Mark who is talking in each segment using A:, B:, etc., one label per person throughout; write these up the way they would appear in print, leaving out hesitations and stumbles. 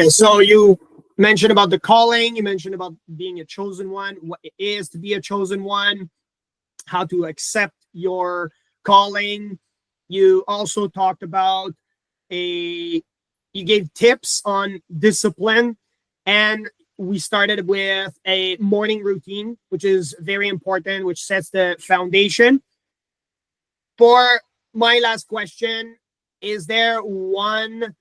A: Okay, so you mentioned about the calling, you mentioned about being a chosen one, what it is to be a chosen one, how to accept your calling. You also talked about a you gave tips on discipline, and we started with a morning routine, which is very important, which sets the foundation. For my last question, is there one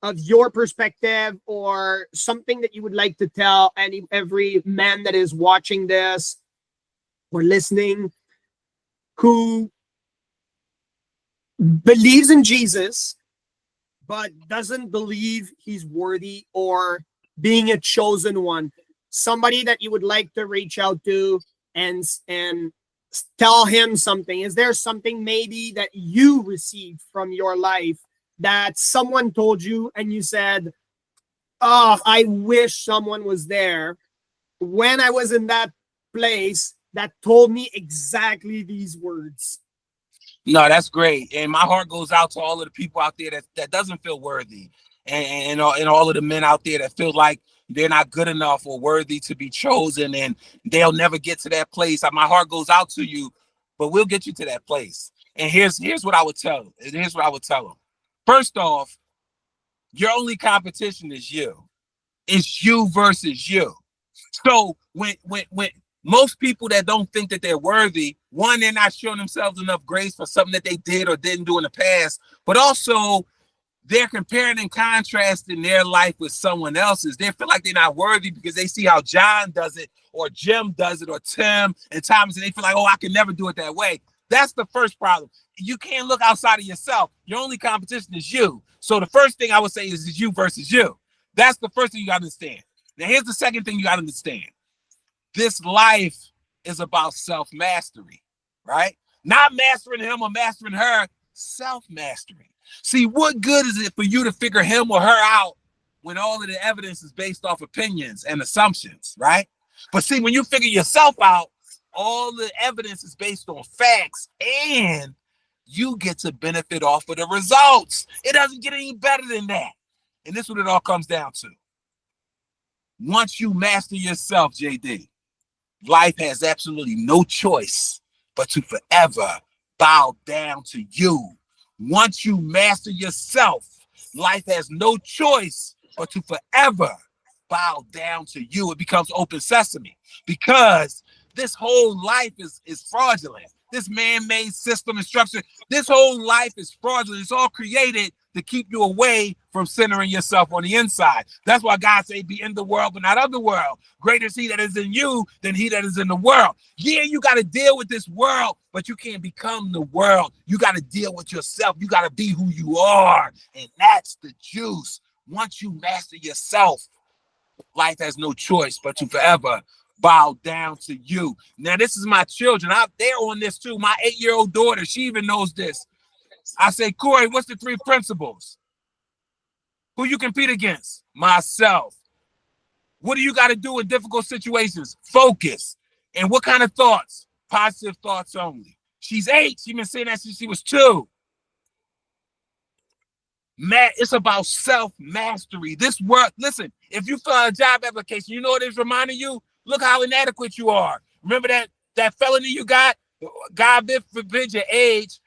A: of your perspective or something that you would like to tell every man that is watching this or listening who believes in Jesus but doesn't believe he's worthy or being a chosen one? Somebody that you would like to reach out to and tell him something. Is there something maybe that you received from your life that someone told you and you said, oh, I wish someone was there when I was in that place that told me exactly these words?
B: No, that's great. And my heart goes out to all of the people out there that doesn't feel worthy. And all of the men out there that feel like they're not good enough or worthy to be chosen and they'll never get to that place. My heart goes out to you, but we'll get you to that place. And here's what I would tell them. Here's what I would tell them. First off, your only competition is you. It's you versus you. So when most people that don't think that they're worthy, one, they're not showing themselves enough grace for something that they did or didn't do in the past, but also they're comparing and contrasting their life with someone else's. They feel like they're not worthy because they see how John does it or Jim does it or Tim and Thomas, and they feel like, oh, I can never do it that way. That's the first problem. You can't look outside of yourself. Your only competition is you. So the first thing I would say is you versus you. That's the first thing you got to understand. Now, here's the second thing you got to understand. This life is about self-mastery, right? Not mastering him or mastering her, self-mastery. See, what good is it for you to figure him or her out when all of the evidence is based off opinions and assumptions, right? But see, when you figure yourself out, all the evidence is based on facts and you get to benefit off of the results. It doesn't get any better than that. And this is what it all comes down to. Once you master yourself, JD, life has absolutely no choice but to forever bow down to you. Once you master yourself, life has no choice but to forever bow down to you. It becomes open sesame because this whole life is fraudulent. This man-made system and structure, this whole life is fraudulent. It's all created to keep you away from centering yourself on the inside. That's why God say, be in the world, but not of the world. Greater is he that is in you than he that is in the world. Yeah, you got to deal with this world, but you can't become the world. You got to deal with yourself. You got to be who you are. And that's the juice. Once you master yourself, life has no choice but to forever bow down to you. Now, this is my children. They're on this too. My 8-year-old daughter, she even knows this. I say, Corey, what's the 3 principles? Who you compete against? Myself. What do you got to do in difficult situations? Focus. And what kind of thoughts? Positive thoughts only. She's 8. She's been saying that since she was 2. It's about self-mastery. This work, listen, if you fill out a job application, you know what it's reminding you? Look how inadequate you are. Remember that felony you got? God forbid your age,